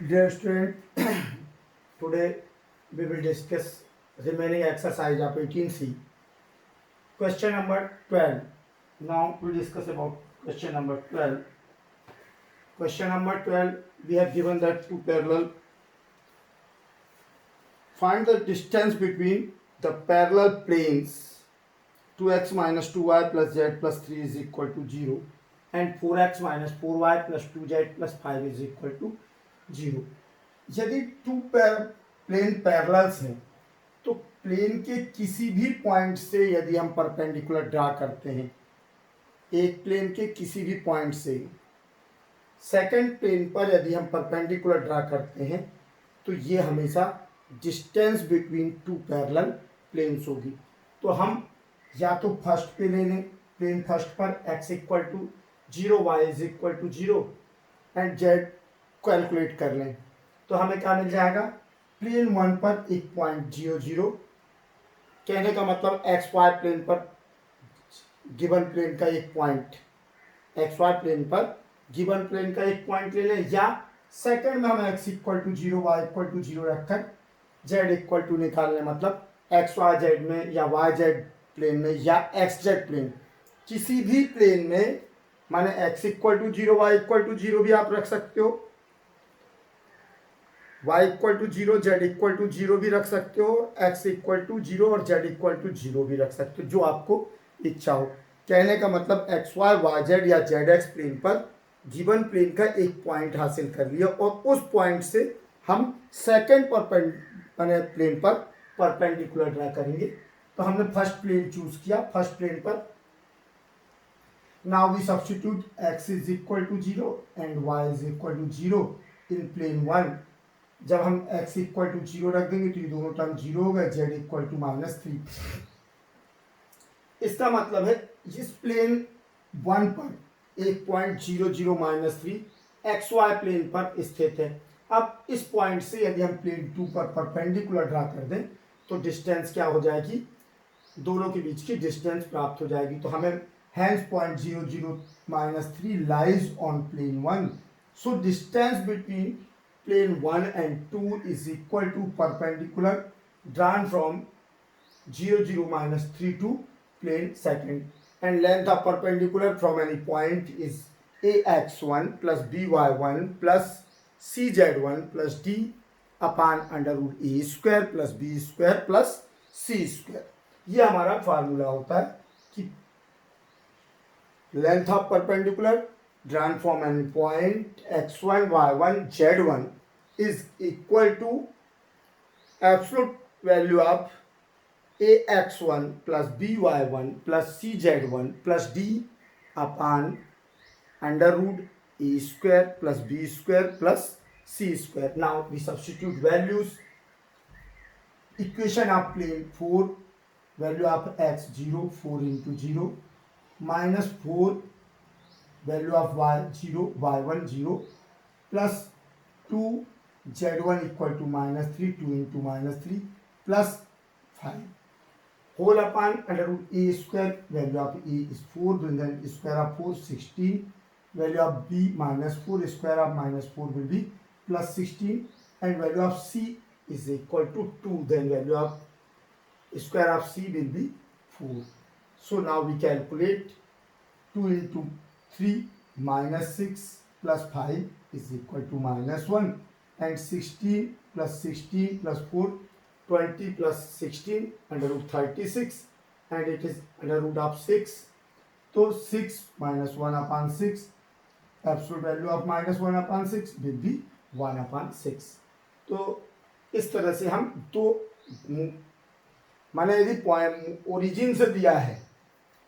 Dear student, today we will discuss remaining exercise of 18C. Question number 12. Now we discuss about question number 12. Question number 12, we have given that two parallel. Find the distance between the parallel planes 2x minus 2y plus z plus 3 is equal to 0 and 4x minus 4y plus 2z plus 5 is equal to 0. यदि to plane parallels हैं तो plane के किसी भी point से यदि हम perpendicular draw करते हैं, एक प्लेन के किसी भी पॉइंट से सेकंड प्लेन पर यदि हम परपेंडिकुलर ड्रा करते हैं तो ये हमेशा distance between two parallel planes होगी. तो हम या तो फर्स्ट पे ले लें, प्लेन फर्स्ट पर x equal to 0, y is equal to 0 and z calculate कर लें तो हमें क्या मिल जाएगा. प्लेन वन पर एक पॉइंट 0 0, कहने का मतलब एक्स वाई प्लेन पर गिवन प्लेन का एक पॉइंट, एक्स वाई प्लेन पर गिवन प्लेन का एक पॉइंट ले लें, या सेकंड में हम x equal to 0 y equal to 0 रखकर z इक्वल टू निकाल लें. मतलब एक्स वाई जेड में या वाई जेड प्लेन में या एक्स जेड प्लेन, किसी भी प्लेन में माने x equal to 0 y equal to 0 भी आप रख सकते हो, y equal to 0 z equal to 0 भी रख सकते हो, x इक्वल टू 0 और z इक्वल टू 0 भी रख सकते हो, जो आपको इच्छा हो. कहने का मतलब एक्स वाई वाई जेड या जेड एक्स प्लेन पर गिवन प्लेन का एक पॉइंट हासिल कर लिया और उस पॉइंट से हम सेकंड प्लेन पर परपेंडिकुलर ड्रा करेंगे. तो हमने फर्स्ट प्लेन चूज किया, फर्स्ट प्लेन पर. Now we substitute x is equal to 0 and y is equal to 0 in plane one. जब हम x इक्वल टू 0 रख देंगे तो ये दोनों टर्म 0 हो गए, z इक्वल टू -3. इसका मतलब है इस प्लेन वन पर एक पॉइंट 0 0 -3 एक्स वाई प्लेन पर स्थित है. अब इस पॉइंट से यदि हम प्लेन टू पर परपेंडिकुलर ड्रा कर दें तो डिस्टेंस क्या हो जाएगी, दोनों के बीच की डिस्टेंस प्राप्त हो जाएगी. तो हमें hence point 0 0 -3 lies on plane one. So distance between plane 1 and 2 is equal to perpendicular drawn from 0 0 -3 to plane second, and length of perpendicular from any point is ax1 plus by1 plus cz1 plus d upon under root a square plus b square plus c square. ये हमारा formula होता है कि length of perpendicular drawn from any point x1 y1 z1 is equal to absolute value of ax1 plus by1 plus cz1 plus d upon under root a square plus b square plus c square. Now we substitute values. Equation of plane 4, value of x 0, 4 into 0 minus 4 value of y 0, y1 0 plus 2 z1 equal to -3, 2 into -3 plus 5 whole upon under root a square. Value of a is 4, then square of 4 16, value of b -4, square of -4 will be plus 16, and value of c is equal to 2, then value of square of c will be 4. So now we calculate 2 into 3 -6 plus 5 is equal to -1, and 16 plus 16 plus 4 20 plus 16 under root 36, and it is under root of 6. So 6 minus 1 upon 6, absolute value of -1 upon 6 will be 1 upon 6. तो इस तरह से हम दो माने यदि point origin से दिया है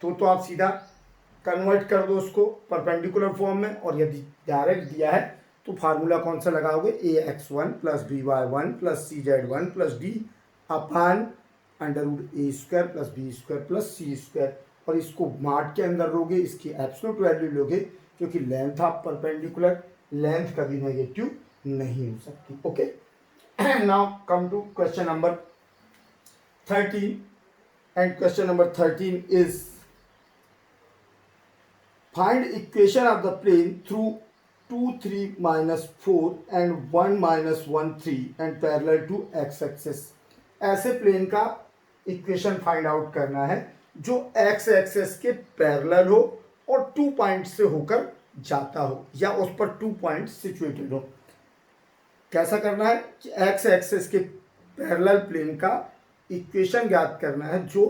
तो आप सीधा कन्वर्ट कर दो उसको परपेंडिकुलर फॉर्म में, और यदि डायरेक्ट दिया है तो फार्मूला कौन सा लगाओगे, ax1 plus by1 plus cz1 plus d upon under root A square plus B square plus C square, और इसको मार्ट के अंदर लोगे, इसकी एब्सोल्यूट वैल्यू लोगे, क्योंकि लेंथ ऑफ परपेंडिकुलर लेंथ कभी नेगेटिव नहीं हो सकती. Okay, now come to question number 13, and question number 13 is find equation of the plane through 2 3 minus 4 and 1 minus 1 3 and parallel to x axis. ऐसे plane का equation find out करना है जो x axis के parallel हो और 2 point से होकर जाता हो या उस पर 2 पॉइंट सिचुएटेड हो। कैसा करना है कि x एक्सेस के पैरेलल प्लेन का इक्वेशन ज्ञात करना है जो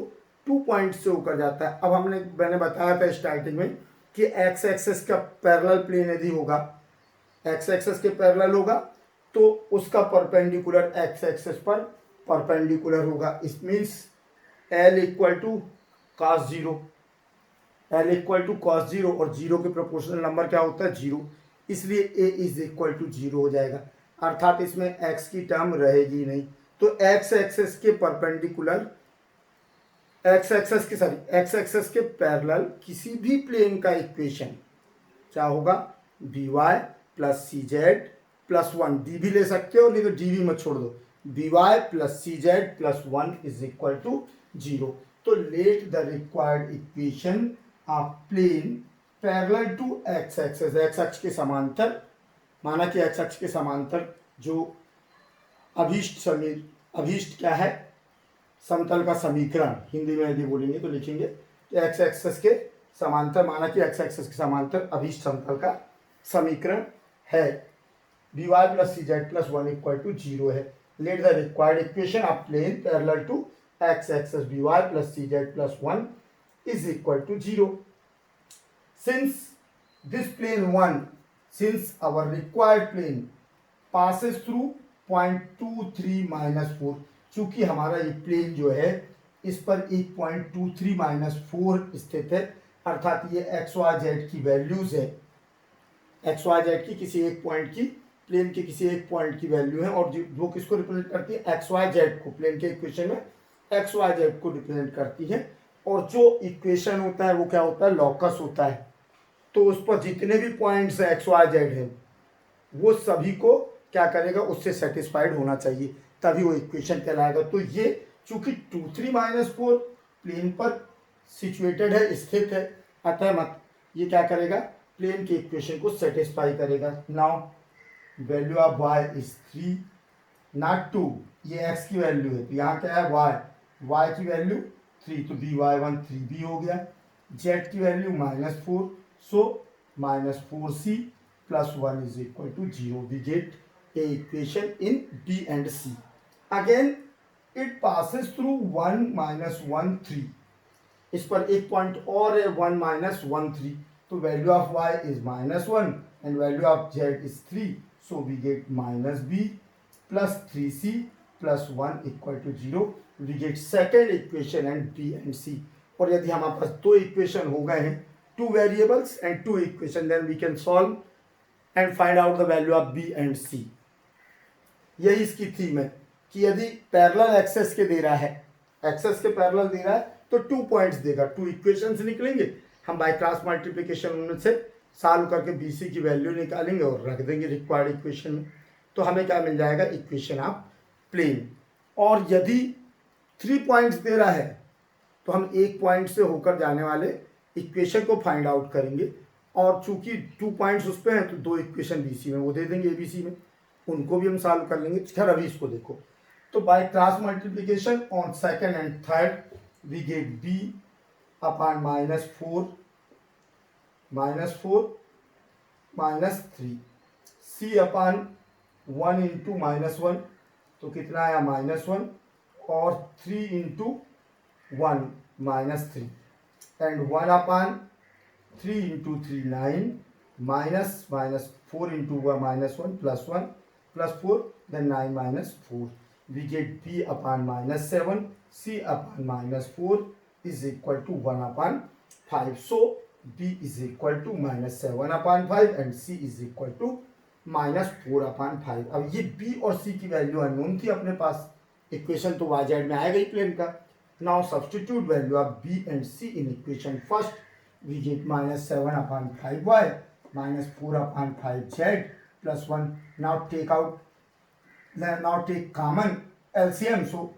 2 पॉइंट से होकर जाता है। अब मैंने बताया था स्टार्टिंग में कि x एक्सेस का पैरेलल प्लेन यदि होगा, x एक्सेस के पैरेलल होगा तो उसका परपेंडिकुलर x एक्सेस पर परपेंडिकुलर होगा। It means L equal to cos 0, L equal to cos 0 और 0 के प्रोपोर्शनल नंबर क्या होता है 0, इसलिए A इज इक्वल टू 0 हो जाएगा, अर्थात इसमें x की टर्म रहेगी नहीं। तो x एक्सेस के परपेंडिकुलर x एक्सेस के पैरेलल किसी भी प्लेन का इक्वेशन क्या होगा B Y plus C Z plus 1, D भी ले सकते हो नहीं तो डी भी मत छोड़ दो, B Y plus C Z plus 1 is equal to 0। तो let the required equation of plane parallel to X axis, X अक्ष के समांतर, माना कि एक्स अक्ष के समांतर जो अभीष्ट क्या है समतल का समीकरण, हिंदी में यदि बोलेंगे तो लिखेंगे कि एक्स एक्सेस के समांतर, माना कि एक्स एक्सेस के समांतर अभीष्ट समतल का समीकरण है B Y plus C Z plus 1 equal to 0 है। Let the required equation of plane parallel to X axis B Y plus C Z plus 1 is equal to 0। Since this plane 1, since our required plane passes through point 2 3 minus 4, चूंकि हमारा ये plane जो है इस पर एक point 2 3 minus 4 स्थित है, अर्थात ये एक्स वाई जेड की वैल्यूज है, एक्स वाई जेड की किसी एक पॉइंट की, प्लेन के किसी एक पॉइंट की वैल्यू है और वो किसको रिप्रेजेंट करती है एक्स वाई जेड को, प्लेन के इक्वेशन में एक्स वाई जेड को रिप्रेजेंट करती है। और जो इक्वेशन होता है वो क्या होता है लॉकस होता है, तो उस पर जितने भी पॉइंट्स एक्स वाई जेड है वो सभी को क्या करेगा उससे सेटिस्फाइड होना चाहिए, तभी वो इक्वेशन कहलाएगा। तो ये चूंकि 2 3 माइनस 4 प्लेन पर सिचुएटेड है, स्थित है, अतः ये क्या करेगा प्लेन के इक्वेशन को सेटिस्फाई करेगा। Now value of y is 3 not 2, ये x की वैल्यू है तो यहाँ क्या है y की वैल्यू 3, तो बी वाई 1 3b हो गया, z की वैल्यू -4, so -4c plus 1 is equal to 0। We get a equation in B and C. Again it passes through 1 minus 1 3, इस पर एक पॉइंट और है 1 minus 1 3, तो value of y is -1 and value of z is 3, so we get -b plus 3c plus 1 equal to 0। we get second equation and B and C। और यदि हमारे पास दो इक्वेशन हो गए हैं, 2 variables and 2 equation, then we can solve and find out the value of B and C। यही इसकी theme है कि यदि पैरेलल एक्सेस के दे रहा है, एक्सेस के पैरेलल दे रहा है तो 2 पॉइंट्स देगा, 2 इक्वेशंस निकलेंगे, हम बाय क्रॉस मल्टीप्लिकेशन उनमें से सॉल्व करके BC की वैल्यू निकालेंगे और रख देंगे रिक्वायर्ड इक्वेशन में, तो हमें क्या मिल जाएगा इक्वेशन ऑफ प्लेन। और यदि 3 पॉइंट्स दे रहा है तो हम एक पॉइंट से होकर जाने वाले इक्वेशन को फाइंड आउट करेंगे, और चूंकि 2 पॉइंट्स उस पर हैं तो 2 इक्वेशन BC में वो दे देंगे ABC में, उनको भी हम सॉल्व कर लेंगे। खैर अभी इसको देखो, तो by cross multiplication on second and third we get b upon -4 -3 c upon 1 into -1, तो कितना आया -1, और 3 into 1 -3 and 1 upon 3 into 3 9 -4 into -1 plus 1 plus 4, then 9 minus 4, we get b upon -7, c upon -4 is equal to 1 upon 5, so b is equal to -7 upon 5 and c is equal to -4 upon 5। अब ये b और c की value unknown थी अपने पास, equation तो y z में आएगा ही plane का। Now substitute value of b and c in equation first, we get -7 upon 5y -4 upon 5z plus 1। now take common LCM, so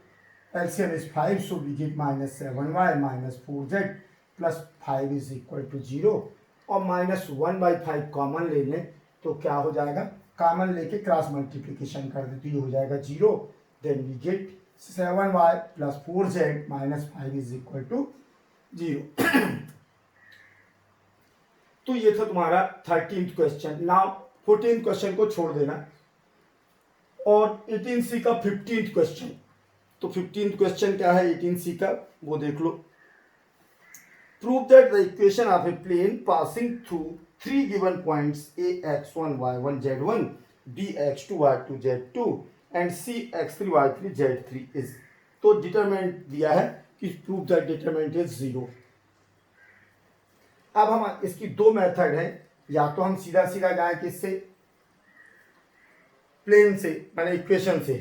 LCM is 5, so we get -7y -4z plus 5 is equal to 0, और -1/5 common ले लें तो क्या हो जाएगा, common लेके cross multiplication कर दे तो ये हो जाएगा 0, then we get 7y plus 4z minus 5 is equal to 0। तो ये था तुम्हारा 13th question. Now 14th question को छोड़ देना और 18C का 15th क्वेश्चन। तो 15th क्वेश्चन क्या है 18C का, वो देख लो। Prove that the equation of a plane passing through 3 given points a x1 y1 z1 b x2 y2 z2 and c x3 y3 z3 is. तो determinant दिया है कि प्रूव दैट डिटरमिनेंट इज 0। अब हम इसकी दो मेथड है, या तो हम सीधा सीधा जाए किससे, प्लेन से माने इक्वेशन से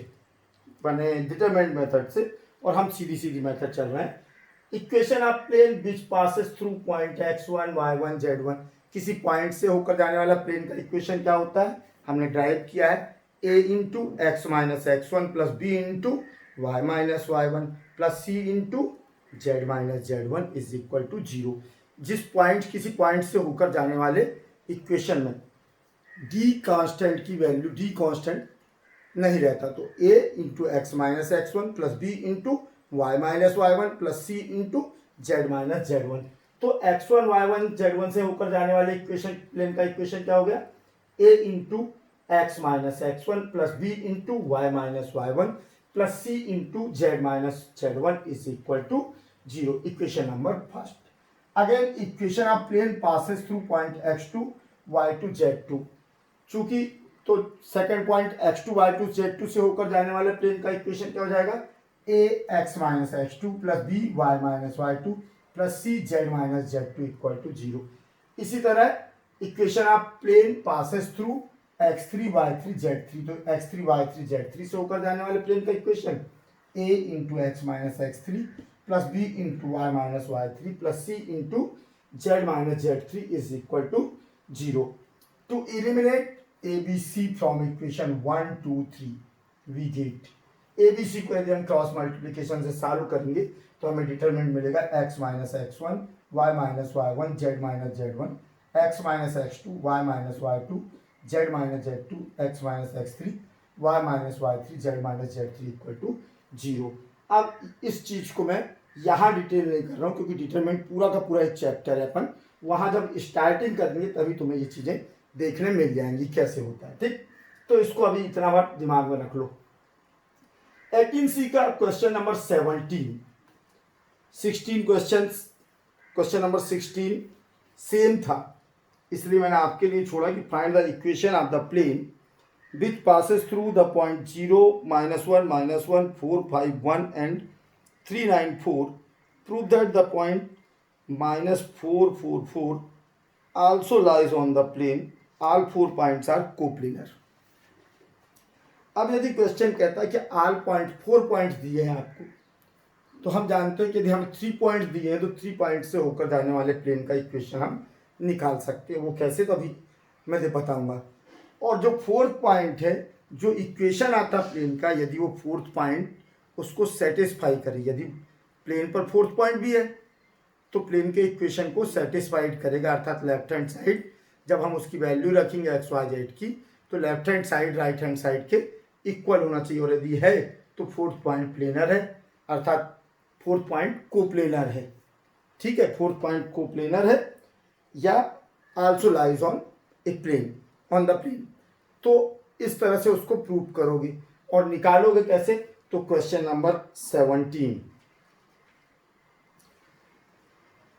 माने डिटरमिनेंट मेथड से, और हम सीधी सीधी मेथड चल रहे हैं। Equation of plane which passes through point x1 y1 z1, किसी पॉइंट से होकर जाने वाला प्लेन का इक्वेशन क्या होता है, हमने ड्राइव किया है a into x minus x one plus B into Y minus Y one plus C into Z minus Z one is equal to 0। जिस पॉइंट किसी पॉइंट से होकर जाने वाले इक्वेशन में डी कांस्टेंट की वैल्यू डी कांस्टेंट नहीं रहता, तो a into x minus x one plus B into Y minus Y one plus C into Z minus Z one. तो x1 y1 z1 से होकर जाने वाले इक्वेशन प्लेन का इक्वेशन क्या हो गया, a into x minus x one plus B into Y minus Y one plus C into Z minus Z one is equal to 0। Equation number first. Again equation of plane passes through point x2 y2 z2, चूंकि तो second point x2 y2 z2 से होकर जाने वाले plane का equation क्या हो जाएगा, a x minus x2 plus b y minus y2 plus c z minus z2 equal to 0। इसी तरह equation of plane passes through x3 y3 z3, तो x3 y3 z3 से होकर जाने वाले प्लेन का equation a into x minus x three plus B into Y minus y three plus C into Z minus z three is equal to 0। To eliminate ABC from equation 1 2 3 we get ABC को यदि हम cross multiplication से solve करेंगे तो हमें determinant मिलेगा x minus x one y minus Y one z minus Z one x minus x two y minus y two z minus z two x minus x three y minus y three z minus z three equal to 0। अब इस चीज़ को मैं यहाँ detail नहीं कर रहा हूँ क्योंकि डिटरमिनेंट पूरा का पूरा एक चैप्टर है, अपन वहाँ जब स्टार्टिंग करेंगे तभी तुम्हें ये चीज़ें देखने मिल जाएंगी कैसे होता है, ठीक। तो इसको अभी इतना बार दिमाग में रख लो। 18C का question number 16 question number 16 same था, इसलिए मैंने आपके लिए छोड़ा कि find the equation of the plane which passes through the point 0 -1 -1 4 5 1 and 3 9 4। Prove that the point -4 4 4 also lies on the plane, all 4 points are coplanar। अब यदि क्वेश्चन कहता है कि ऑल पॉइंट 4 पॉइंट्स दिए हैं आपको, तो हम जानते हैं कि यदि हमें 3 पॉइंट्स दिए हैं तो 3 पॉइंट से होकर जाने वाले प्लेन का इक्वेशन हम निकाल सकते हैं। वो कैसे, तो अभी मैं बताऊंगा। और जो 4th पॉइंट है, जो इक्वेशन आता प्लेन का, यदि वो 4th पॉइंट उसको सेटिस्फाई करे, यदि प्लेन पर 4th पॉइंट भी है तो प्लेन के इक्वेशन को सेटिस्फाइड करेगा, अर्थात लेफ्ट हैंड साइड जब हम उसकी वैल्यू रखेंगे एक्स वाई जेड की तो left hand side right hand side के इक्वल होना चाहिए। और यदि है तो 4th पॉइंट प्लेनर है, अर्थात 4th पॉइंट कोप्लेनर है, ठीक है। 4th पॉइंट कोप्लेनर है या also lies on a plane, on the plane. तो इस तरह से उसको प्रूव करोगे और निकालोगे कैसे, तो क्वेश्चन नंबर 17।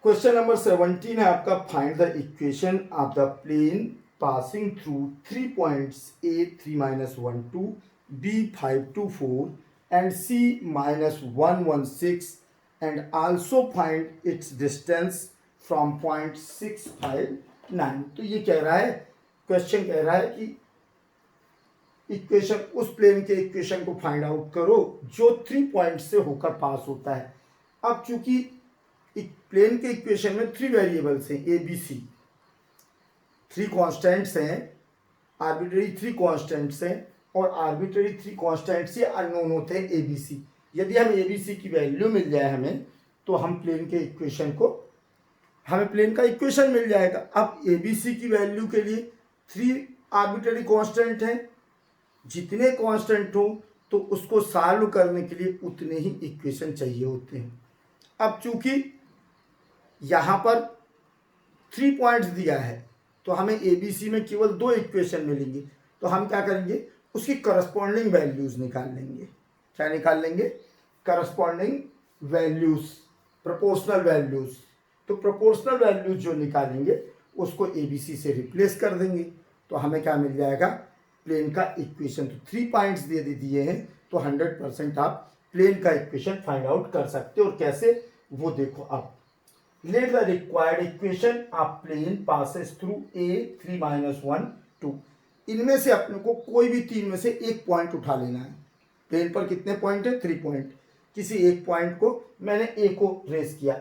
क्वेश्चन नंबर 17 है आपका, find the equation of the plane passing through 3 points a 3 -1 2 b 5 2 4 and c -1 1 6 and also find its distance from point 6 5 9। तो ये कह रहा है, क्वेश्चन कह रहा है कि इक्वेशन, उस प्लेन के इक्वेशन को फाइंड आउट करो जो 3 पॉइंट से होकर पास होता है। अब चूंकि प्लेन के इक्वेशन में 3 वेरिएबल्स हैं ए बी सी, 3 कॉन्स्टेंट्स हैं, आर्बिट्ररी 3 कॉन्स्टेंट्स हैं और आर्बिट्ररी 3 कॉन्स्टेंट्स से अननोन होते हैं ए बी सी। यदि हम ए बी सी की वैल्यू मिल जाए हमें, तो हम प्लेन के इक्वेशन को, हमें प्लेन का इक्वेशन मिल जाएगा। अब ए बी सी की वैल्यू के लिए 3 आर्बिट्ररी कांस्टेंट है, जितने कांस्टेंट हो तो उसको सॉल्व करने के लिए उतने ही इक्वेशन चाहिए होते हैं। अब चूंकि यहाँ पर 3 पॉइंट्स दिया है तो हमें ABC में केवल 2 इक्वेशन मिलेंगी, तो हम क्या करेंगे, उसकी करस्पॉन्डिंग वैल्यूज निकाल लेंगे। क्या निकाल लेंगे? Corresponding values, proportional values. तो प्रोपोर्शनल वैल्यूज जो निकालेंगे उसको ABC से रिप्लेस कर देंगे, तो हमें क्या मिल जाएगा, प्लेन का इक्वेशन। तो 3 पॉइंट्स दे दिए हैं तो 100% आप प्लेन का इक्वेशन फाइंड आउट कर सकते हो। और कैसे, वो देखो आप। Let the required equation of plane passes through A 3 - 1 2। इनमें से अपने को कोई भी 3 में से एक पॉइंट उठा लेना है। प्लेन पर कितने पॉइंट है? 3 पॉइंट। किसी एक पॉइंट को मैंने A को रेस किया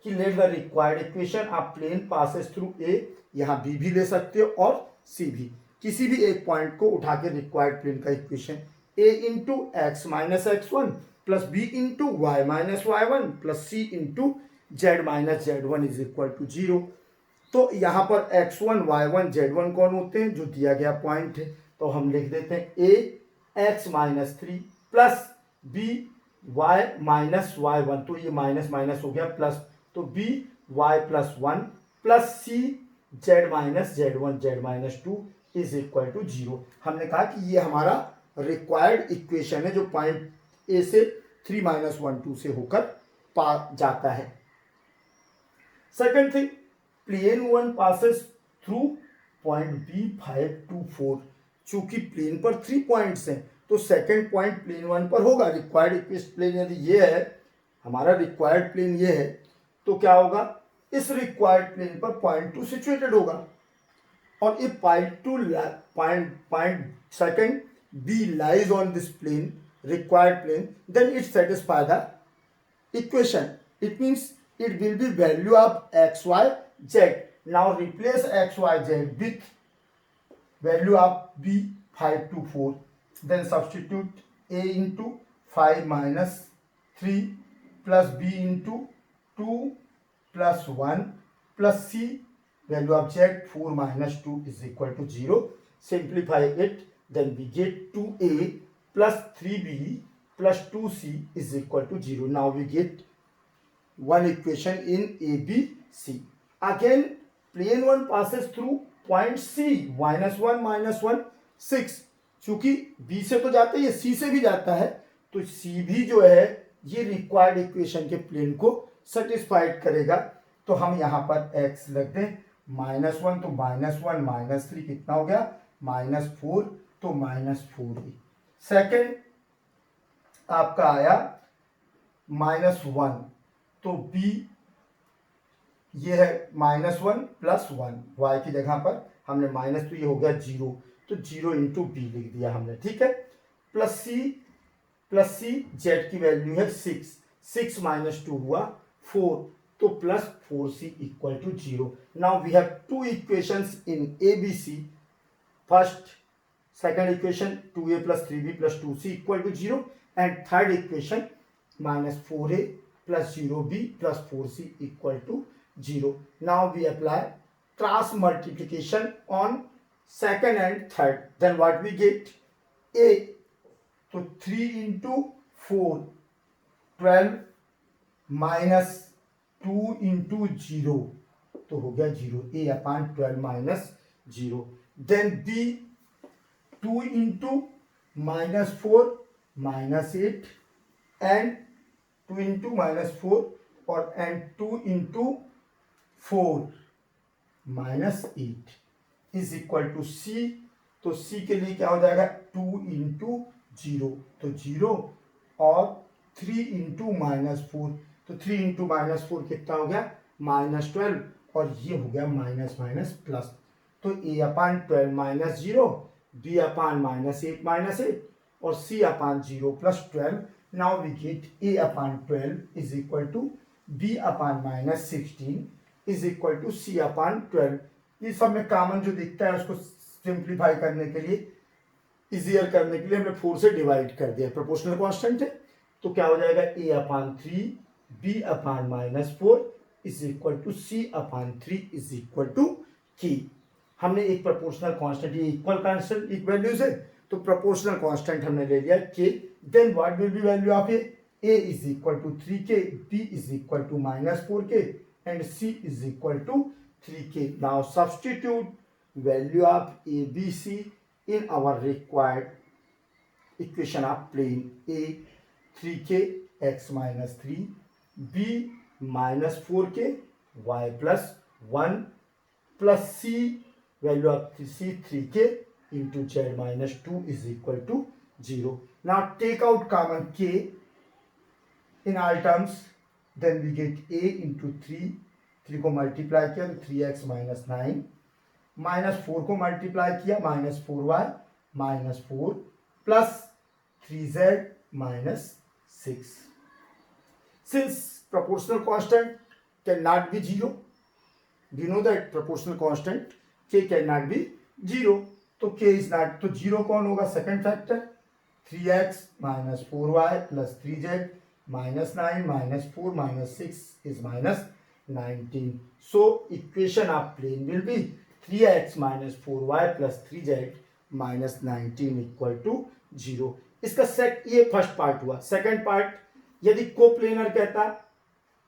कि let the required equation of plane passes through A, यहाँ B भी ले सकते हो और C भी। किसी भी एक पॉइंट को उठा के रिक्वायर्ड प्लेन का equation A into x minus x1 plus B into y minus y1 plus C into z minus z1 is equal to 0। तो यहाँ पर x1 y1 z1 कौन होते हैं? जो दिया गया पॉइंट है। तो हम लिख देते हैं A x minus 3 plus B y minus y1, तो ये माइनस माइनस हो गया प्लस, तो B y plus 1 plus C z minus z1 z minus 2 is equal to 0। हमने कहा कि ये हमारा रिक्वायर्ड इक्वेशन है जो पॉइंट A से 3 - 1 2 से होकर पा जाता है। Second thing, plane 1 passes through point B 5 2 4। चूंकि प्लेन पर 3 पॉइंट्स हैं तो सेकंड पॉइंट प्लेन 1 पर होगा। रिक्वायर्ड इक्वेशन प्लेन यदि ये है, हमारा रिक्वायर्ड प्लेन ये है, तो क्या होगा, इस रिक्वायर्ड प्लेन पर पॉइंट 2 सिचुएटेड होगा। और if point second B lies on this plane, required plane, then it satisfy the equation. It means it will be value of x, y, z. Now replace x, y, z with value of B 5 to 4. Then substitute A into 5 minus 3 plus B into 2 plus 1 plus C value of z 4 minus 2 is equal to 0. Simplify it, then we get 2a plus 3b plus 2c is equal to 0. Now we get one equation in A, B, C. Again, plane 1 passes through point C, -1 - 1 6। चूंकि B से तो जाता है, ये C से भी जाता है, तो C भी जो है ये रिक्वायर्ड इक्वेशन के प्लेन को सेटिस्फाइड करेगा। तो हम यहाँ पर x रख दें, -1 तो -1 - 3 कितना हो गया, -4, तो -4a। सेकेंड आपका आया -1, तो b ये है -1 प्लस 1, y की जगह पर हमने माइनस, तो ये हो गया 0, तो 0 इंटू बी लिख दिया हमने, ठीक है। प्लस सी z की वैल्यू है 6 - 2 हुआ 4, तो plus 4c equal to 0। Now we have two equations in ABC। First second equation 2a plus 3b plus 2c equal to 0, and third equation -4a plus 0b plus 4c equal to 0। Now we apply cross multiplication on second and third, then what we get, a तो 3 into 4 12 minus 2 into 0, तो हो गया 0, a upon 12 minus 0। Then b 2 into -4 -8 and 2 into -4 और and 2 into 4 -8 is equal to c। तो c के लिए क्या हो जाएगा, 2 इंटू 0 तो 0 और 3 इंटू -4, तो 3 इंटू -4 कितना हो गया, -12, और ये हो गया माइनस माइनस प्लस, तो a upon 12 minus 0, b upon -8 और c upon 0 plus 12। Now we get a upon 12 is equal to b upon -16 is equal to c upon 12। ये सब में कॉमन जो दिखता है उसको सिंप्लीफाई करने के लिए, इजियर करने के लिए हमने 4 से डिवाइड कर दिया, प्रोपोर्शनल कांस्टेंट है, तो क्या हो जाएगा, a upon 3 b upon -4 is equal to c upon 3 is equal to k. हमने एक प्रोपोर्शनल कांस्टेंट, ये इक्वल कांस्टेंट एक वैल्यूज है, तो प्रोपोर्शनल कांस्टेंट हमने ले लिया k, then what will be value of a is equal to 3k, b is equal to -4k and c is equal to 3k. Now substitute value of a, b, c in our required equation of plane a 3k x minus 3, b minus 4k y plus 1 plus c value of c 3k into z minus 2 is equal to 0. Now take out common k in all terms, then we get a into 3, 3 को multiply किया तो 3x minus 9, -4 को multiply किया -4y -4 plus 3z -6. Since proportional constant cannot be 0, we know that proportional constant k cannot be 0, तो k is not, तो 0 कौन होगा? Second factor 3x minus 4y plus 3z minus 9 minus 4 minus 6 is minus 19. So equation of plane will be 3x minus 4y plus 3z minus 19 equal to 0. इसका set, ये first part हुआ. Second part, यदि coplanar कहता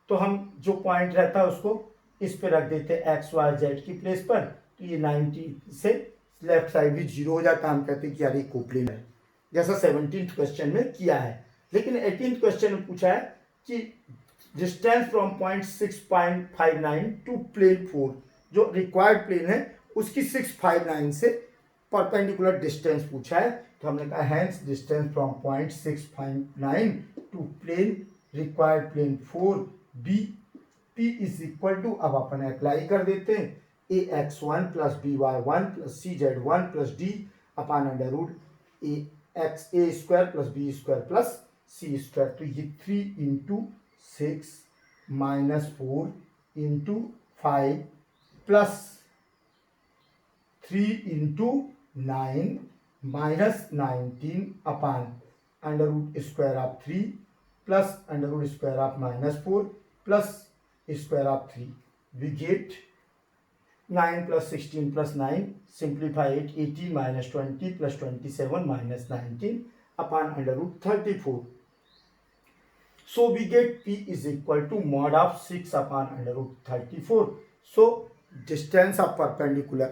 तो हम जो point रहता उसको इस पे रख देते एक्स वाई जेड की प्लेस पर, तो ये 90 से लेफ्ट साइड भी 0 हो जाता. हम कहते हैं कि यार ये कोप्लेनर है, जैसा 17th क्वेश्चन में किया है. लेकिन 18th क्वेश्चन में पूछा है कि distance from point 6.59 to plane 4, जो रिक्वायर्ड प्लेन है उसकी 659 से परपेंडिकुलर डिस्टेंस पूछा है. तो हमने कहा hence distance from point 6.9 to plane required plane 4 B P is equal to, अब अपन अप्लाई कर देते हैं, A X 1 plus B Y 1 plus C Z 1 plus D upon under root A X A square plus B square plus C square. तो ये 3 into 6 minus 4 into 5 plus 3 into 9 minus 19 upon under root square of 3 plus under root square of -4 plus square of 3. We get 9 plus 16 plus 9, simplify it, 18 minus 20 plus 27 minus 19 upon under root 34. So we get P is equal to mod of 6 upon under root 34. So distance of perpendicular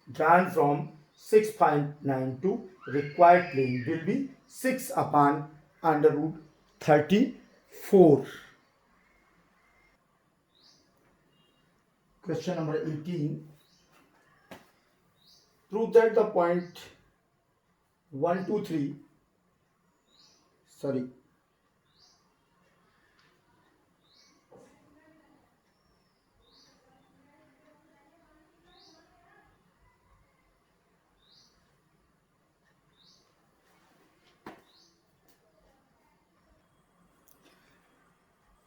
drawn from 6.9 to required plane will be 6 upon under root 34. Question number 18. Prove that the point 1, 2, 3, sorry,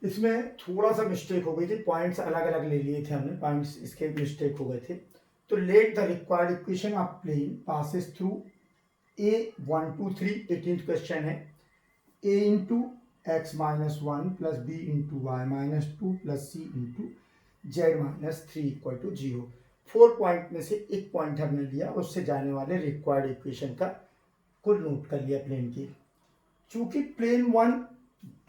इसमें थोड़ा सा mistake हो गई थी, points अलग अलग ले लिए थे हमने, पॉइंट्स इसके मिस्टेक हो गए थे. तो let the required equation of plane passes through A 1, 2, 3, 18th question है, A into x minus 1 plus B into Y minus 2 plus C into Z minus 3 equal to 0. 4 point में से एक पॉइंट हमने लिया, उससे जाने वाले रिक्वायर्ड इक्वेशन का कुल नोट कर लिया प्लेन की. चूंकि प्लेन 1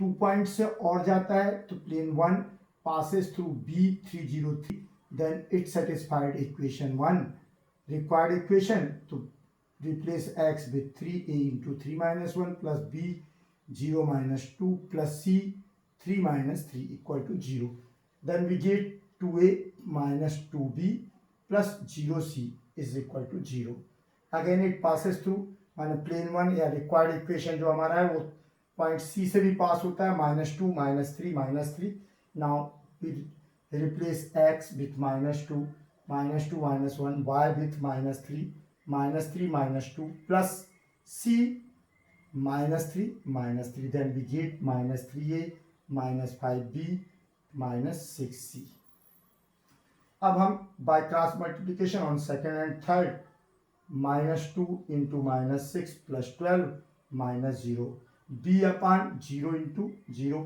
2 पॉइंट से और जाता है, तो plane 1 passes through B 303, then it satisfied equation 1. Required equation, तो replace X with 3a into 3 minus 1 plus B 0 minus 2 plus C 3 minus 3 equal to 0. Then we get 2a minus 2b plus 0c is equal to 0. Again it passes through, माने plane 1 या required equation जो हमारा है वो point सी से भी पास होता है, -2 -3 -3. Now we replace x with -2 -2 -1, y with -3 -3 -2 plus c -3 -3. Then we get -3a -5b -6c. अब हम by cross multiplication on second and third, -2 into -6 plus 12 -0, b upon 0 into 0,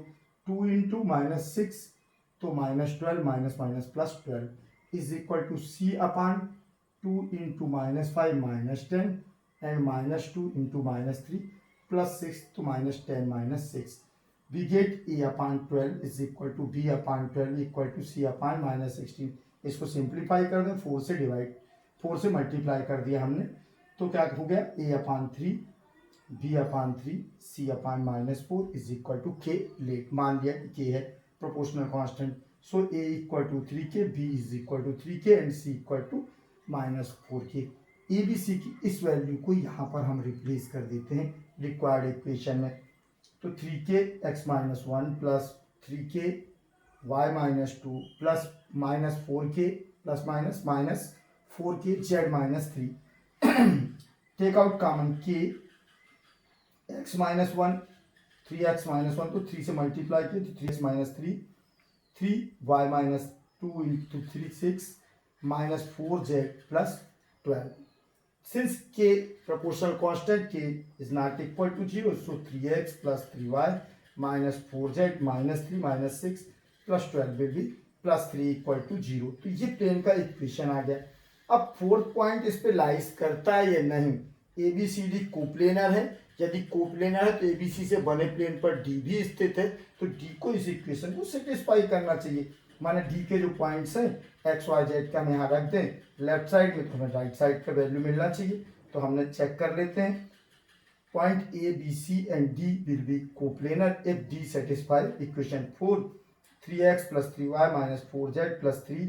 2 into -6 तो -12 minus minus plus 12 is equal to c upon 2 into -5 -10 and -2 into -3 plus 6 to -10 -6. We get a upon 12 is equal to b upon 12 equal to c upon -16. इसको simplify कर दें, 4 से multiply कर दिया हमने, तो क्या हो गया a upon 3 b upon 3 c upon -4 is equal to k. Let मान लिया k है proportional constant. So a equal to 3k, b is equal to 3k and c equal to -4k. A B C की इस value को यहाँ पर हम replace कर देते हैं रिक्वायर्ड इक्वेशन में. तो 3k x - 1 plus 3k y - 2 प्लस -4k plus -4k z -3. Take out common k x - 1 3x - 1, तो 3 से मल्टीप्लाई किए तो 3x - 3 3y - 2 into 3 6 -4z plus 12. Since k proportional constant k is not equal to 0, so 3x plus 3y minus 4z minus 3 minus 6 plus 12 will be plus 3 equal to 0. तो ये plane का equation आ गया. अब fourth point इस पे lies करता है या नहीं. A B C D coplanar है. यदि कोप्लेनर है तो ए बी सी से बने प्लेन पर डी भी स्थित है, तो डी को इस इक्वेशन को सेटिस्फाई करना चाहिए. माने डी के जो पॉइंट्स हैं एक्स वाई जेड का हम यहाँ रख दें लेफ्ट साइड में, तो हमें राइट साइड का वैल्यू मिलना चाहिए. तो हमने चेक कर लेते हैं. Point A B C and D will be coplanar if D satisfy equation 4. 3x plus 3y minus 4z plus 3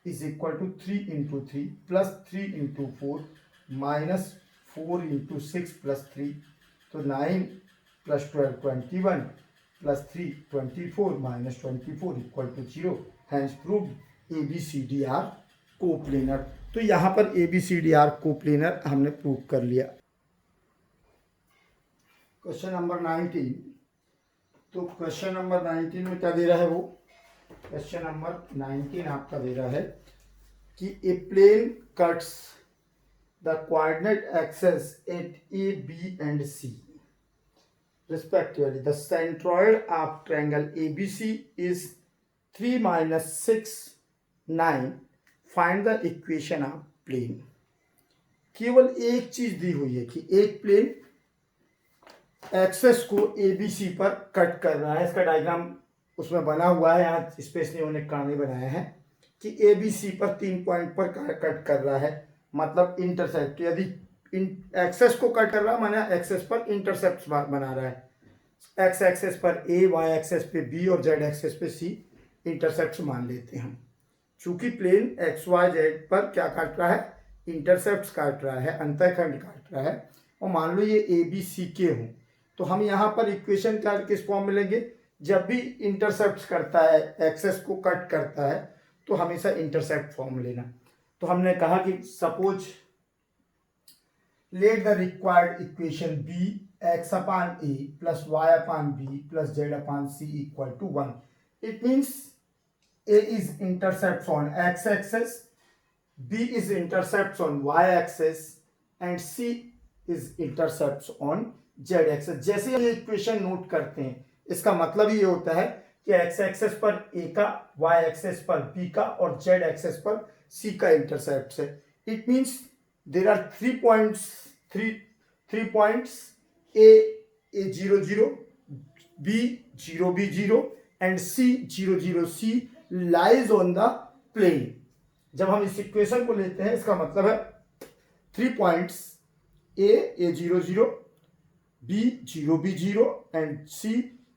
is equal to 3 into 3 plus 3 into 4 minus 4 into 6 plus 3. तो 9 plus 12 21 plus 3 24 minus 24 equal to 0. Hence proved ABCD are coplanar. तो यहाँ पर ABCD are coplanar हमने prove कर लिया. Question number 19. तो question number 19 में क्या दे रहा है वो. क्वेश्चन नंबर 19 आपका दे रहा है कि a plane cuts the coordinate axes at A B and C respectively. The centroid of triangle ABC is 3 minus 6 9. Find the equation of plane. केवल एक चीज दी हुई है कि एक प्लेन एक्सेस को ABC पर कट कर रहा है. इसका डायग्राम उसमें बना हुआ है, यहाँ स्पेशली उन्होंने कारण बनाया है कि ABC पर 3 पॉइंट पर कट कर रहा है, मतलब इंटरसेप्ट. यदि एक्सेस को कट कर रहा है माना एक्सेस पर इंटरसेप्ट बना रहा है. एक्स एक्सेस पर ए, वाई एक्सेस पे बी और जेड एक्सेस पे सी इंटरसेप्ट मान लेते हैं हम. चूंकि प्लेन एक्स वाई जेड पर क्या काट रहा है, इंटरसेप्ट काट रहा है, अंतःखंड काट रहा है, और मान लो ये ए बी सी के हों, तो हम यहाँ पर इक्वेशन क्या किस फॉर्म में लेंगे. जब भी इंटरसेप्ट करता है, एक्सेस को कट करता है, तो हमेशा इंटरसेप्ट फॉर्म लेना. तो हमने कहा कि suppose let the required equation be x upon a plus y upon b plus z upon c equal to 1. It means a is intercepts on x axis, b is intercepts on y axis and c is intercepts on z axis. जैसे ये equation note करते हैं, इसका मतलब ये होता है कि x एक्सेस पर a का, y एक्सेस पर b का और z एक्सेस पर c का इंटरसेप्ट है. It means there are 3 points A 0 0, B 0 B 0 and C 0 0 C lies on the plane. जब हम इस इक्वेशन को लेते हैं इसका मतलब है 3 points A 0 0, B 0 B 0 and C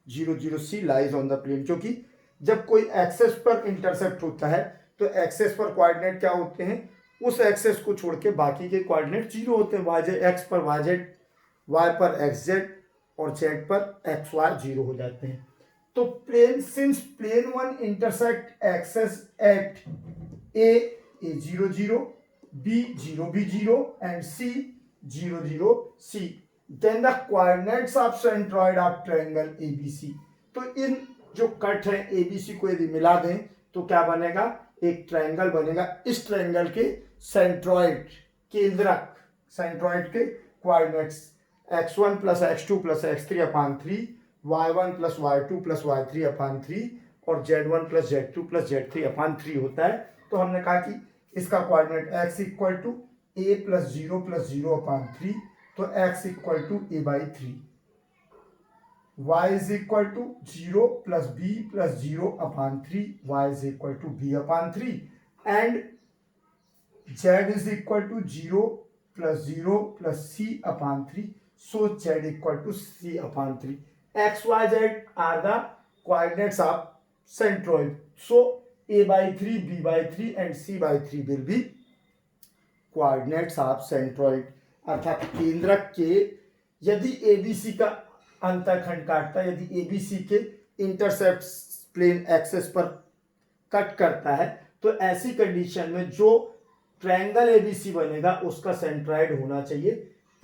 0 0 C lies on the plane. क्योंकि जब कोई एक्सेस पर इंटरसेप्ट होता है तो एक्सेस पर कोऑर्डिनेट क्या होते हैं, उस एक्सेस को छोड़ के बाकी के कोऑर्डिनेट जीरो होते हैं. वाई एक्स पर वाई जेड, y पर एक्स जेड और z पर एक्स वाई जीरो हो जाते हैं. तो plane since plane one intersect axes at a 0 0, b 0 b 0 and c 0 0 c, then the coordinates of centroid of triangle ABC. तो इन जो कट है ABC को यदि मिला दें तो क्या बनेगा, एक ट्रायंगल बनेगा. इस ट्रायंगल के सेंट्रॉइड केंद्रक, सेंट्रॉइड के coordinates x1 plus x2 plus x3 upon 3, y1 plus y2 plus y3 upon 3 और z1 plus z2 plus z3 upon 3 होता है. तो हमने कहा कि इसका coordinate x equal to a plus zero upon 3, तो x equal to a/3, y is equal to 0 plus zero upon 3, y is equal to b/3, and z is equal to 0 plus c upon 3, so z equal to c upon 3. x, y, z are the coordinates of centroid, so a/3, b/3 and c/3 will be coordinates of centroid. अर्थात केंद्रक के यदि ABC का अंतःखंड काटता है, यदि ABC के intercept plane access पर कट करता है, तो ऐसी कंडीशन में जो ट्रायंगल ABC बनेगा उसका सेंट्रॉइड होना चाहिए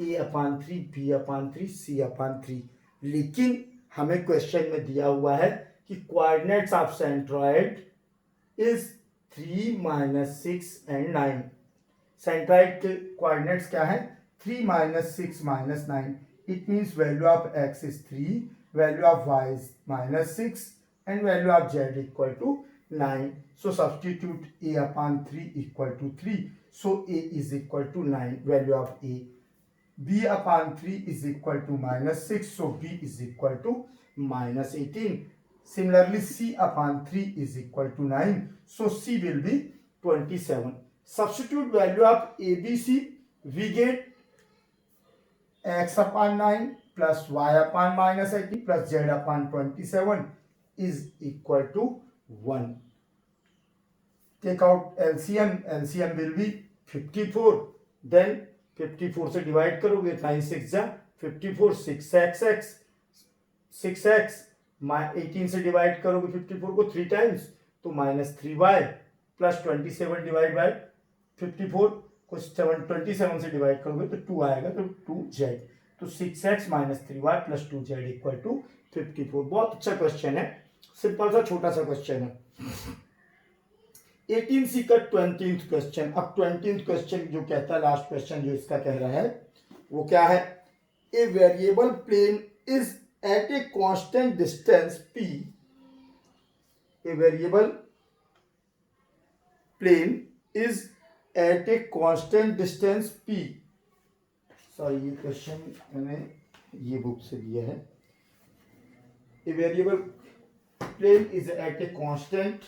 a/3, b/3, c/3. लेकिन हमें क्वेश्चन में दिया हुआ है कि coordinates of centroid is 3, -6 and 9. Centroid के कोऑर्डिनेट्स क्या है? 3, -6, -9. It means value of x is 3, value of y is -6 and value of z equal to 9. So substitute a/3 equal to 3, so a is equal to 9, value of a. b/3 is equal to -6, so b is equal to -18. Similarly, c/3 is equal to 9, so c will be 27. Substitute value of ABC, we get x/9 plus y/-18 plus z/27 is equal to 1. Take out LCM, LCM will be 54, then 54 से divide करोगे 9 6 जा 54, 6x 18 से divide करोगे 54 को 3 times तो -3y plus 27 divide by 54 को 27 से divide करोगे तो 2 आएगा, तो 2z, तो 6x - 3y plus 2z equal to 54. बहुत अच्छा क्वेश्चन है, सिंपल सा छोटा सा क्वेश्चन है. 18C का 20th क्वेश्चन. अब 20th क्वेश्चन जो कहता है, लास्ट क्वेश्चन जो इसका कह रहा है वो क्या है? A variable plane is at a constant distance p. A variable plane is at a constant distance p. Sorry, ये क्वेश्चन मैंने ये बुक से दिया है. A variable plane is at a constant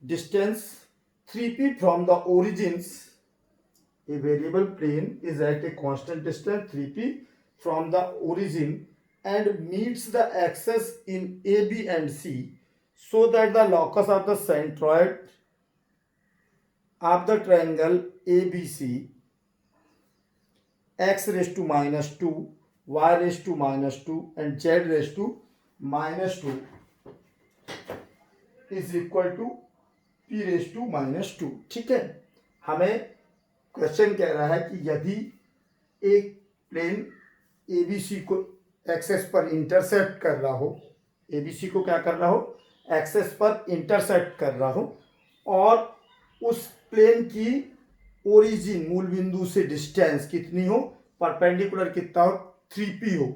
distance 3p from the origins. A variable plane is at a constant distance 3p from the origin and meets the axis in A, B and C, so that the locus of the centroid of the triangle ABC x raised to -2, y raised to -2 and z raised to -2 is equal to p raise to -2. ठीक है, हमें question कह रहा है कि यदि एक plane ABC को एक्सेस पर इंटरसेप्ट कर रहा हो, ABC को क्या कर रहा हो? एक्सेस पर इंटरसेप्ट कर रहा हो, और उस प्लेन की ओरिजिन मूल बिंदु से डिस्टेंस कितनी हो? परपेंडिकुलर कितना हो? 3p हो.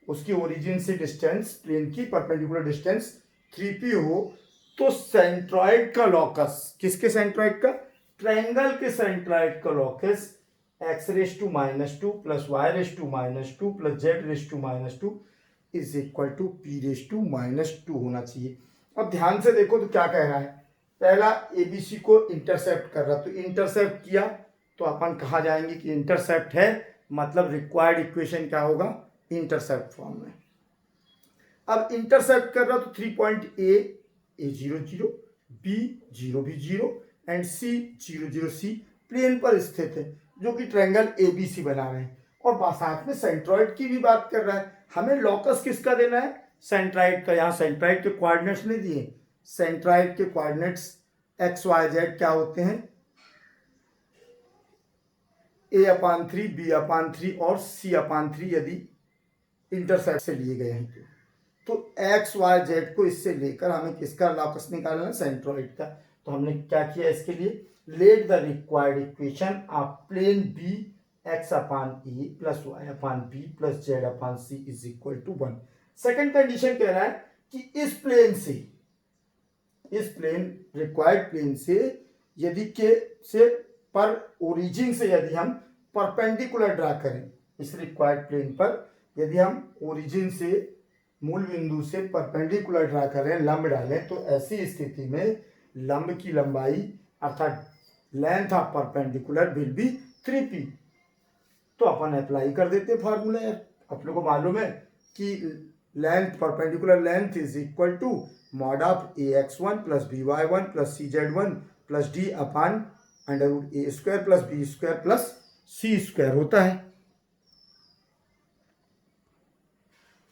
उसकी ओरिजिन से डिस्टेंस, प्लेन की परपेंडिकुलर डिस्टेंस 3p हो, तो सेंट्रॉइड का लॉकस, किसके सेंट्रॉइड का? ट्रायंगल के सेंट्रॉइड का locus x raise to -2 plus y raise to -2 plus z raise to -2 is equal to p raise to -2 होना चाहिए. अब ध्यान से देखो तो क्या कह रहा है. पहला ABC को इंटरसेप्ट कर रहा, तो इंटरसेप्ट किया तो अपन कहाँ जाएंगे कि इंटरसेप्ट है, मतलब रिक्वायर्ड इक्वेशन क्या होगा? इंटरसेप्ट फॉर्म में. अब इंटरसेप्ट कर रहा तो 3 point A 0 0, B 0 B 0 and C 0 0 C plane पर स्थित है, जो कि ट्रायंगल ABC बना रहे हैं, और साथ में सेंट्रॉइड की भी बात कर रहा है. हमें लॉकस किसका देना है? सेंट्रॉइड का. यहाँ सेंट्रॉइड के कोऑर्डिनेट्स नहीं दिए. सेंट्रॉइड के कोऑर्डिनेट्स x y z क्या होते हैं? a/3, b/3 और c/3 यदि इंटरसेप्ट से लिए गए हैं तो x y z को इससे लेकर हमें किसका लॉकस निकालना है? सेंट्रॉइड का. तो हमने क्या किया इसके लिए? Let the required equation of plane B x/a plus y/b plus z/c is equal to 1. Second condition कह रहा है कि इस प्लेन से, इस प्लेन रिक्वायर्ड प्लेन से यदि के से पर ओरिजिन से यदि हम परपेंडिकुलर ड्रा करें इस रिक्वायर्ड प्लेन पर, यदि हम ओरिजिन से मूल बिंदु से परपेंडिकुलर ड्रा करें, लंब डालें, तो ऐसी स्थिति में लंब की लंबाई अर्थात length of perpendicular will be 3p। तो अपन अप्लाई कर देते हैं फार्मूला यार। अपने को मालूम है कि length perpendicular length is equal to mod of ax1 plus by1 plus cz1 plus d upon under root a square plus b square plus c square होता है।